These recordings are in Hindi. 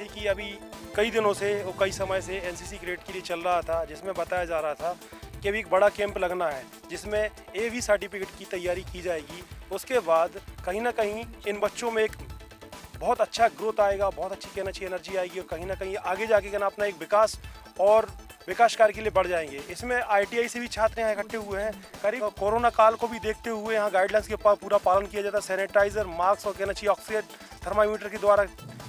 जैसे कि अभी कई दिनों से और कई समय से एनसीसी कैडेट के लिए चल रहा था, जिसमें बताया जा रहा था कि अभी एक बड़ा कैंप लगना है जिसमें एवी सर्टिफिकेट की तैयारी की जाएगी। उसके बाद कहीं ना कहीं इन बच्चों में एक बहुत अच्छा ग्रोथ आएगा, बहुत अच्छी कहना चाहिए एनर्जी आएगी और कहीं ना कहीं आगे जाके कहना अपना एक विकास और विकास कार्य के लिए बढ़ जाएंगे। इसमें आईटीआई से भी छात्र यहाँ इकट्ठे हुए हैं। करीब कोरोना काल को भी देखते हुए यहाँ गाइडलाइंस के पूरा पालन किया जाता है। सैनिटाइजर, मास्क और कहना चाहिए ऑक्सीजन थर्मामीटर के द्वारा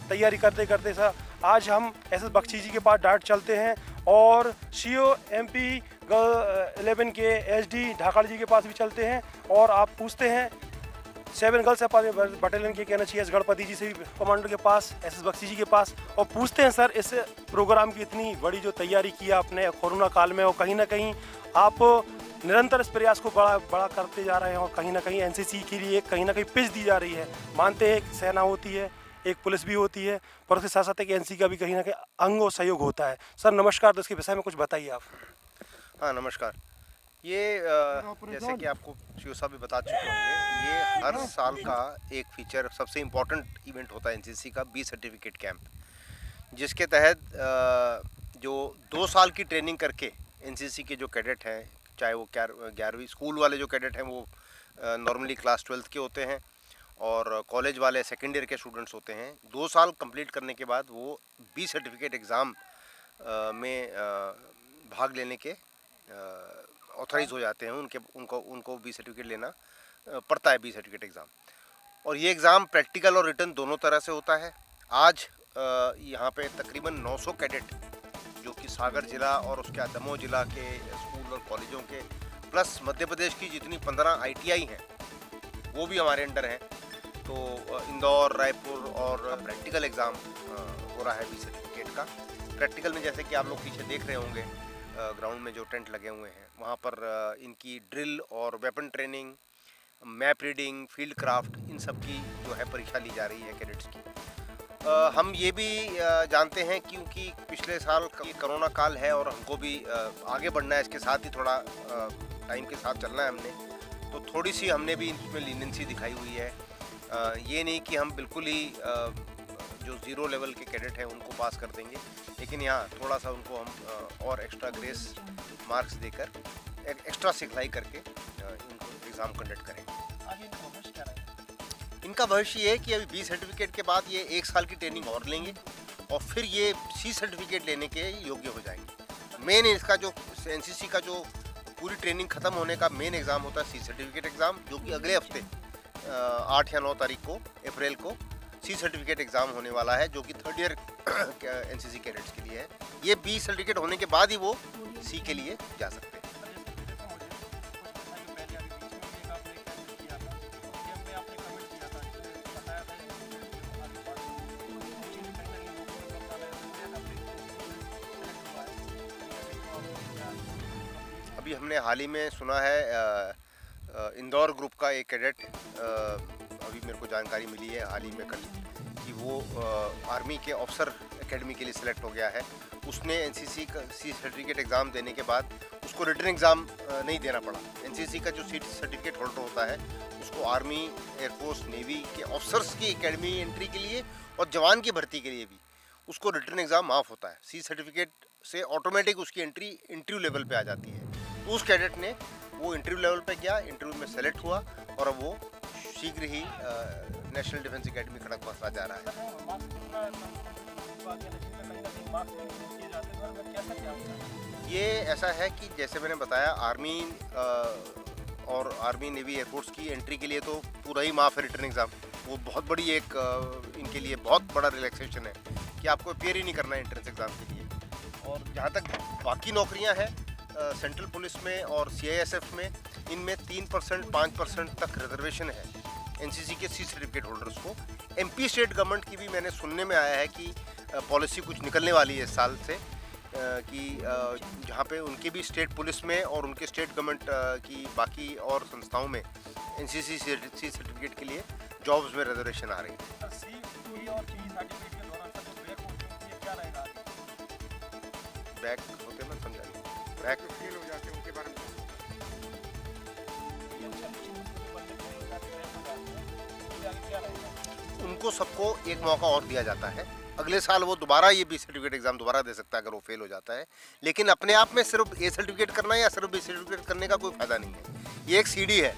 तैयारी करते करते सर आज हम एसएस बख्शी जी के पास डायरेक्ट चलते हैं और सीओ एमपी 11 के एसडी ढाकाड़ जी के पास भी चलते हैं और आप पूछते हैं 7 गर्ल्स बटालियन के कहना चाहिए एस गणपति जी से भी कमांडर के पास, एसएस बख्शी जी के पास, और पूछते हैं सर इस प्रोग्राम की इतनी बड़ी जो तैयारी किया आपने कोरोना काल में और कहीं ना कहीं आप निरंतर इस प्रयास को बड़ा करते जा रहे हैं और कहीं ना कहीं एनसीसी के लिए कहीं ना कहीं पिच दी जा रही है। मानते हैं एक सेना होती है, एक पुलिस भी होती है, पर उसके साथ साथ एक एनसीसी का भी कहीं ना कहीं अंग और सहयोग होता है। सर नमस्कार, तो इसके विषय में कुछ बताइए आप। हाँ नमस्कार। ये जैसे कि आपको शिव साहब भी बता चुके होंगे, ये हर साल का एक फीचर सबसे इम्पोर्टेंट इवेंट होता है एनसीसी का, बी सर्टिफिकेट कैंप, जिसके तहत जो 2 साल की ट्रेनिंग करके एनसीसी के जो कैडेट हैं, चाहे वो 11वीं स्कूल वाले जो कैडेट हैं वो नॉर्मली क्लास 12th के होते हैं और कॉलेज वाले सेकेंड ईयर के स्टूडेंट्स होते हैं, 2 साल कंप्लीट करने के बाद वो बी सर्टिफिकेट एग्ज़ाम में भाग लेने के ऑथराइज हो जाते हैं। उनको बी सर्टिफिकेट लेना पड़ता है, बी सर्टिफिकेट एग्ज़ाम। और ये एग्ज़ाम प्रैक्टिकल और रिटन दोनों तरह से होता है। आज यहाँ पे तकरीबन 900 कैडेट जो कि सागर ज़िला और उसके बाद दमोह ज़िला के स्कूल और कॉलेजों के प्लस मध्य प्रदेश की जितनी 15 आईटीआई हैं वो भी हमारे अंडर हैं। तो इंदौर, रायपुर और प्रैक्टिकल एग्ज़ाम हो रहा है बी सर्टिफिकेट का। प्रैक्टिकल में जैसे कि आप लोग पीछे देख रहे होंगे ग्राउंड में जो टेंट लगे हुए हैं वहाँ पर इनकी ड्रिल और weapon training, map reading, field craft, इन सब की जो है परीक्षा ली जा रही है कैडेट्स की। हम ये भी जानते हैं क्योंकि पिछले साल कोरोना काल है और हमको भी आगे बढ़ना है, इसके साथ ही थोड़ा टाइम के साथ चलना है हमने, तो थोड़ी सी हमने भी इसमें लीनेंसी दिखाई हुई है। ये नहीं कि हम बिल्कुल ही जो 0 लेवल के कैडेट हैं उनको पास कर देंगे, लेकिन यहाँ थोड़ा सा उनको हम और एक्स्ट्रा ग्रेस मार्क्स देकर एक्स्ट्रा सिखलाई करके इनको एग्ज़ाम कंडक्ट करेंगे। इनका भविष्य ये है कि अभी बी सर्टिफिकेट के बाद ये 1 साल की ट्रेनिंग और लेंगे और फिर ये सी सर्टिफिकेट लेने के योग्य हो जाएंगे। मेन इसका जो एनसीसी का जो पूरी ट्रेनिंग ख़त्म होने का मेन एग्ज़ाम होता है सी सर्टिफिकेट एग्ज़ाम, जो कि अगले हफ्ते 8 या 9 तारीख को अप्रैल को सी सर्टिफिकेट एग्ज़ाम होने वाला है, जो कि 3rd ईयर एनसीसी कैडेट्स के लिए है। ये बी सर्टिफिकेट होने के बाद ही वो सी के लिए जा सकते हैं। अभी हमने हाल ही में सुना है इंदौर ग्रुप का एक कैडेट, अभी मेरे को जानकारी मिली है हाल ही में कल, कि वो आर्मी के ऑफिसर एकेडमी के लिए सिलेक्ट हो गया है। उसने एनसीसी का सी सर्टिफिकेट एग्ज़ाम देने के बाद उसको रिटन एग्ज़ाम नहीं देना पड़ा। एनसीसी का जो सी सर्टिफिकेट होल्डर होता है उसको आर्मी, एयरफोर्स, नेवी के ऑफिसर्स की एकेडमी एंट्री के लिए और जवान की भर्ती के लिए भी उसको रिटन एग्ज़ाम माफ़ होता है। सी सर्टिफिकेट से ऑटोमेटिक उसकी एंट्री इंटरव्यू लेवल पे आ जाती है। तो उस कैडेट ने वो इंटरव्यू लेवल पे गया, इंटरव्यू में सेलेक्ट हुआ और अब वो शीघ्र ही नेशनल डिफेंस एकेडमी खड़गपुर जा रहा है। ये ऐसा है कि जैसे मैंने बताया, आर्मी और आर्मी, नेवी, एयरफोर्स की एंट्री के लिए तो पूरा ही माफ़ है रिटर्न एग्ज़ाम। वो बहुत बड़ी एक इनके लिए बहुत बड़ा रिलैक्सेशन है कि आपको अपेयर ही नहीं करना है एंट्रेंस एग्ज़ाम के लिए। और जहाँ तक बाकी नौकरियाँ हैं सेंट्रल पुलिस में और सीआईएसएफ में, इनमें 3%, 5% तक रिजर्वेशन है एनसीसी के सी सर्टिफिकेट होल्डर्स को। एमपी स्टेट गवर्नमेंट की भी मैंने सुनने में आया है कि पॉलिसी कुछ निकलने वाली है इस साल से, कि जहाँ पे उनके भी स्टेट पुलिस में और उनके स्टेट गवर्नमेंट की बाकी और संस्थाओं में एनसीसी सी सर्टिफिकेट के लिए जॉब्स में रिजर्वेशन आ रही है। बैक होते मैं समझा नहीं, बैक फेल हो जाते हैं उनके बारे में उनको सबको एक मौका और दिया जाता है। अगले साल वो दोबारा ये बी सर्टिफिकेट एग्ज़ाम दोबारा दे सकता है अगर वो फेल हो जाता है। लेकिन अपने आप में सिर्फ ए सर्टिफिकेट करना या सिर्फ बी सर्टिफिकेट करने का कोई फ़ायदा नहीं है। ये एक सीढ़ी है,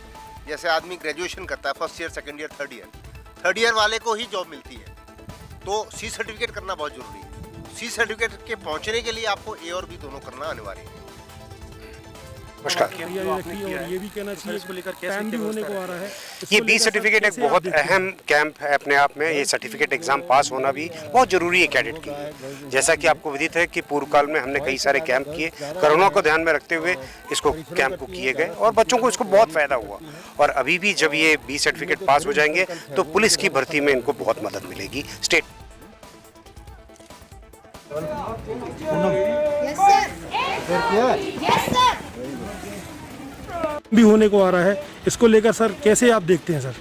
जैसे आदमी ग्रेजुएशन करता है, first year, second year, third year वाले को ही जॉब मिलती है। तो सी सर्टिफिकेट करना बहुत ज़रूरी है। सी सर्टिफिकेट के पहुँचने के लिए आपको ए और बी दोनों करना अनिवार्य है। नमस्कार। ये भी कहना चाहिए इसको लेकर कैसे होने को आ रहा है। ये बी सर्टिफिकेट एक बहुत अहम कैंप है अपने आप में। ये सर्टिफिकेट एग्जाम पास होना भी बहुत जरूरी है कैडेट के लिए। जैसा कि आपको विदित है कि पूर्व काल में हमने कई सारे कैंप किए, कोरोना को ध्यान में रखते हुए इसको कैंप को किए गए और बच्चों को इसको बहुत फायदा हुआ। और अभी भी जब ये बी सर्टिफिकेट पास हो जाएंगे तो पुलिस की भर्ती में इनको बहुत मदद मिलेगी। स्टेट भी होने को आ रहा है, इसको लेकर सर कैसे आप देखते हैं सर?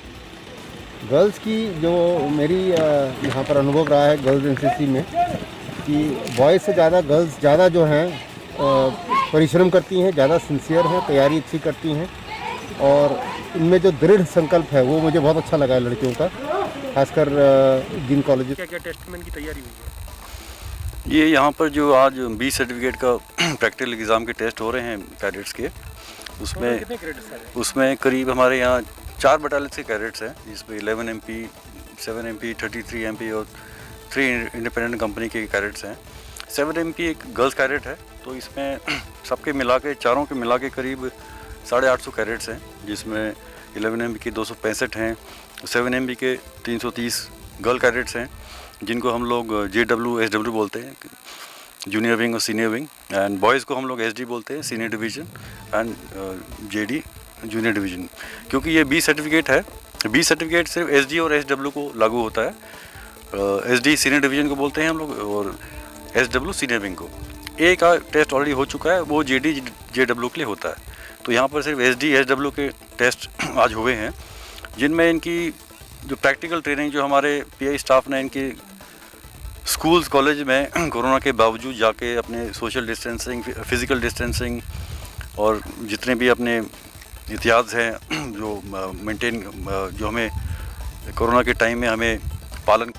गर्ल्स की जो मेरी यहाँ पर अनुभव रहा है गर्ल्स एनसीसी में कि बॉयज़ से ज़्यादा गर्ल्स ज़्यादा जो हैं परिश्रम करती हैं, ज़्यादा सिंसियर हैं, तैयारी अच्छी करती हैं और इनमें जो दृढ़ संकल्प है वो मुझे बहुत अच्छा लगा है लड़कियों का, खासकर जिन कॉलेज। क्या क्या टेस्टमेंट की तैयारी हुई है? ये यहाँ पर जो आज बी सर्टिफिकेट का प्रैक्टिकल एग्ज़ाम के टेस्ट हो रहे हैं कैडेट्स के, उसमें करीब हमारे यहाँ 4 बटालियन से कैडेट्स हैं, जिसमें 11 MP, 7 MP, 33 MP और 3 इंडिपेंडेंट कंपनी के कैडेट्स हैं। 7 MP एक गर्ल्स कैडेट है, तो इसमें सबके मिला के, चारों के मिला के करीब 850 कैडेट्स हैं, जिसमें 11 MP के 265 हैं, 7 MP के 330 गर्ल कैडेट्स हैं, जिनको हम लोग JW SW बोलते हैं, जूनियर विंग और सीनियर विंग, एंड बॉयज़ को हम लोग SD बोलते हैं, senior division, and JD junior division. क्योंकि ये बी सर्टिफिकेट है, बी सर्टिफिकेट सिर्फ SD और SW को लागू होता है। SD सीनियर डिवीज़न को बोलते हैं हम लोग और SW सीनियर विंग को। ए का टेस्ट ऑलरेडी हो चुका है, वो JD JW के लिए होता है। तो यहाँ पर सिर्फ SD SW के टेस्ट आज हुए हैं, जिनमें इनकी जो प्रैक्टिकल ट्रेनिंग जो हमारे PI स्टाफ ने इनकी स्कूल्स कॉलेज में कोरोना के बावजूद जाके अपने सोशल डिस्टेंसिंग, फिज़िकल डिस्टेंसिंग और जितने भी अपने एहतियात हैं जो मेंटेन, जो हमें कोरोना के टाइम में हमें पालन